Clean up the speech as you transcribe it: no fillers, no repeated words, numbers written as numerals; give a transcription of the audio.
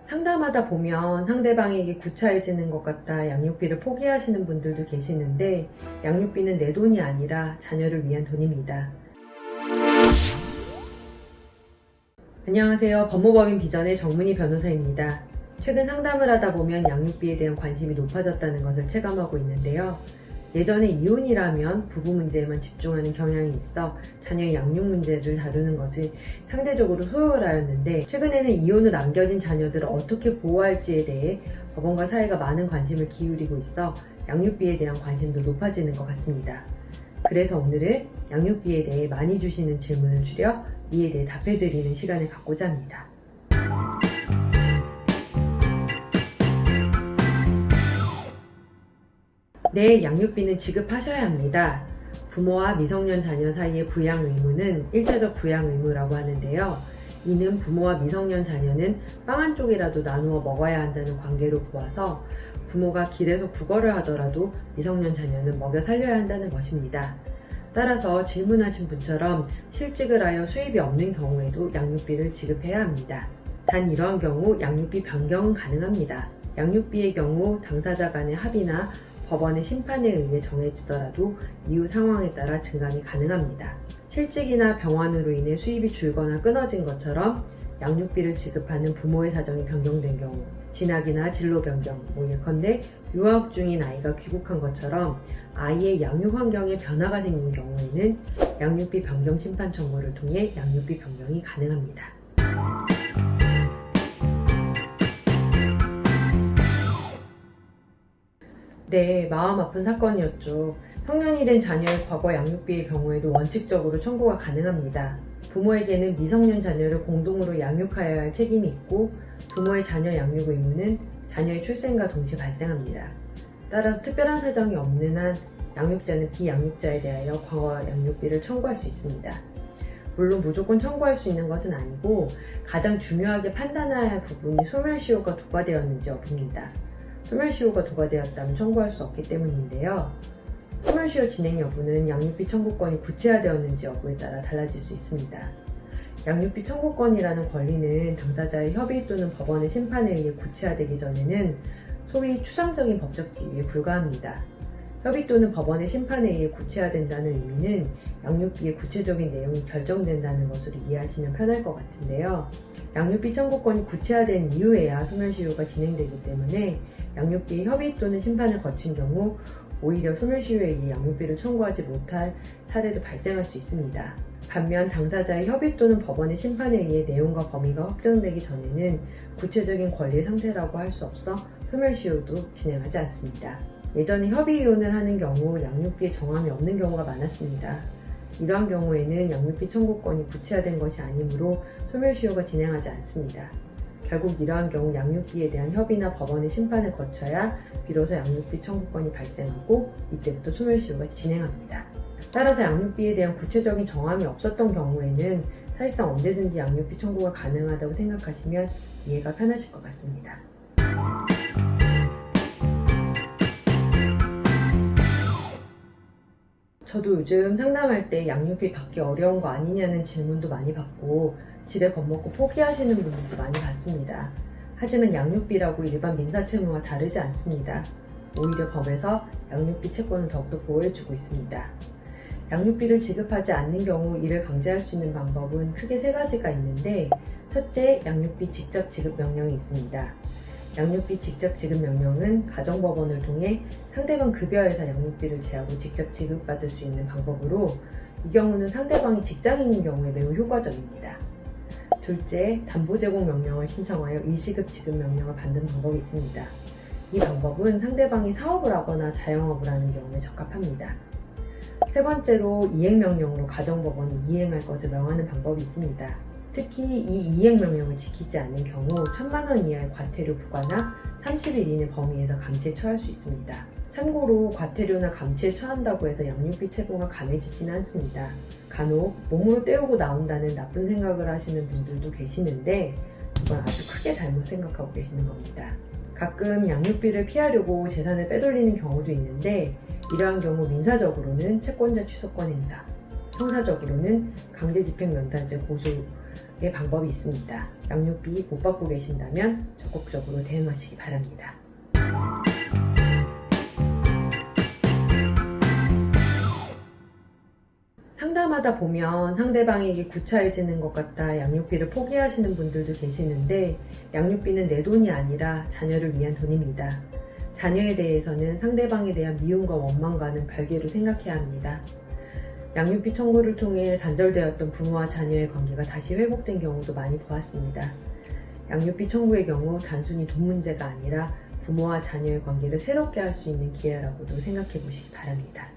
상담하다 보면 상대방에게 구차해지는 것 같다 양육비를 포기하시는 분들도 계시는데, 양육비는 내 돈이 아니라 자녀를 위한 돈입니다. 안녕하세요. 법무법인 비전의 정문희 변호사입니다. 최근 상담을 하다 보면 양육비에 대한 관심이 높아졌다는 것을 체감하고 있는데요. 예전에 이혼이라면 부부 문제에만 집중하는 경향이 있어 자녀의 양육 문제를 다루는 것이 상대적으로 소홀하였는데, 최근에는 이혼 후 남겨진 자녀들을 어떻게 보호할지에 대해 법원과 사회가 많은 관심을 기울이고 있어 양육비에 대한 관심도 높아지는 것 같습니다. 그래서 오늘은 양육비에 대해 많이 주시는 질문을 줄여 이에 대해 답해드리는 시간을 갖고자 합니다. 네, 양육비는 지급하셔야 합니다. 부모와 미성년 자녀 사이의 부양 의무는 1차적 부양 의무라고 하는데요. 이는 부모와 미성년 자녀는 빵 한 쪽이라도 나누어 먹어야 한다는 관계로 보아서 부모가 길에서 구걸을 하더라도 미성년 자녀는 먹여 살려야 한다는 것입니다. 따라서 질문하신 분처럼 실직을 하여 수입이 없는 경우에도 양육비를 지급해야 합니다. 단 이러한 경우 양육비 변경은 가능합니다. 양육비의 경우 당사자 간의 합의나 법원의 심판에 의해 정해지더라도 이후 상황에 따라 증감이 가능합니다. 실직이나 병환으로 인해 수입이 줄거나 끊어진 것처럼 양육비를 지급하는 부모의 사정이 변경된 경우, 진학이나 진로 변경, 예컨대 유학 중인 아이가 귀국한 것처럼 아이의 양육 환경에 변화가 생긴 경우에는 양육비 변경 심판 청구를 통해 양육비 변경이 가능합니다. 네, 마음 아픈 사건이었죠. 성년이 된 자녀의 과거 양육비의 경우에도 원칙적으로 청구가 가능합니다. 부모에게는 미성년 자녀를 공동으로 양육하여야 할 책임이 있고, 부모의 자녀 양육 의무는 자녀의 출생과 동시에 발생합니다. 따라서 특별한 사정이 없는 한 양육자는 비양육자에 대하여 과거 양육비를 청구할 수 있습니다. 물론 무조건 청구할 수 있는 것은 아니고, 가장 중요하게 판단해야 할 부분이 소멸시효가 도과되었는지 여부입니다. 소멸시효가 도과되었다면 청구할 수 없기 때문인데요. 소멸시효 진행 여부는 양육비 청구권이 구체화되었는지 여부에 따라 달라질 수 있습니다. 양육비 청구권이라는 권리는 당사자의 협의 또는 법원의 심판에 의해 구체화되기 전에는 소위 추상적인 법적 지위에 불과합니다. 협의 또는 법원의 심판에 의해 구체화된다는 의미는 양육비의 구체적인 내용이 결정된다는 것으로 이해하시면 편할 것 같은데요. 양육비 청구권이 구체화된 이후에야 소멸시효가 진행되기 때문에 양육비의 협의 또는 심판을 거친 경우 오히려 소멸시효에 의해 양육비를 청구하지 못할 사례도 발생할 수 있습니다. 반면 당사자의 협의 또는 법원의 심판에 의해 내용과 범위가 확정되기 전에는 구체적인 권리의 상태라고 할 수 없어 소멸시효도 진행하지 않습니다. 예전에 협의 이혼을 하는 경우 양육비의 정함이 없는 경우가 많았습니다. 이러한 경우에는 양육비 청구권이 구체화된 것이 아니므로 소멸시효가 진행하지 않습니다. 결국 이러한 경우 양육비에 대한 협의나 법원의 심판을 거쳐야 비로소 양육비 청구권이 발생하고, 이때부터 소멸시효가 진행합니다. 따라서 양육비에 대한 구체적인 정함이 없었던 경우에는 사실상 언제든지 양육비 청구가 가능하다고 생각하시면 이해가 편하실 것 같습니다. 저도 요즘 상담할 때 양육비 받기 어려운 거 아니냐는 질문도 많이 받고 지레 겁먹고 포기하시는 분들도 많이 봤습니다. 하지만 양육비라고 일반 민사채무와 다르지 않습니다. 오히려 법에서 양육비 채권을 더욱더 보호해주고 있습니다. 양육비를 지급하지 않는 경우 이를 강제할 수 있는 방법은 크게 세 가지가 있는데, 첫째, 양육비 직접 지급 명령이 있습니다. 양육비 직접 지급 명령은 가정법원을 통해 상대방 급여에서 양육비를 제하고 직접 지급받을 수 있는 방법으로, 이 경우는 상대방이 직장인인 경우에 매우 효과적입니다. 둘째, 담보 제공 명령을 신청하여 일시급 지급 명령을 받는 방법이 있습니다. 이 방법은 상대방이 사업을 하거나 자영업을 하는 경우에 적합합니다. 세 번째로, 이행명령으로 가정법원이 이행할 것을 명하는 방법이 있습니다. 특히 이 이행명령을 지키지 않는 경우 1,000만 원 이하의 과태료 부과나 30일 이내 범위에서 감시에 처할 수 있습니다. 참고로 과태료나 감시에 처한다고 해서 양육비 채무가 감해지지는 않습니다. 간혹 몸으로 때우고 나온다는 나쁜 생각을 하시는 분들도 계시는데, 이건 아주 크게 잘못 생각하고 계시는 겁니다. 가끔 양육비를 피하려고 재산을 빼돌리는 경우도 있는데, 이러한 경우 민사적으로는 채권자 취소권 행사, 형사적으로는 강제집행연탄죄 고소 의 방법이 있습니다. 양육비 못 받고 계신다면 적극적으로 대응하시기 바랍니다. 상담하다 보면 상대방에게 구차해지는 것 같아 양육비를 포기하시는 분들도 계시는데, 양육비는 내 돈이 아니라 자녀를 위한 돈입니다. 자녀에 대해서는 상대방에 대한 미움과 원망과는 별개로 생각해야 합니다. 양육비 청구를 통해 단절되었던 부모와 자녀의 관계가 다시 회복된 경우도 많이 보았습니다. 양육비 청구의 경우 단순히 돈 문제가 아니라 부모와 자녀의 관계를 새롭게 할 수 있는 기회라고도 생각해 보시기 바랍니다.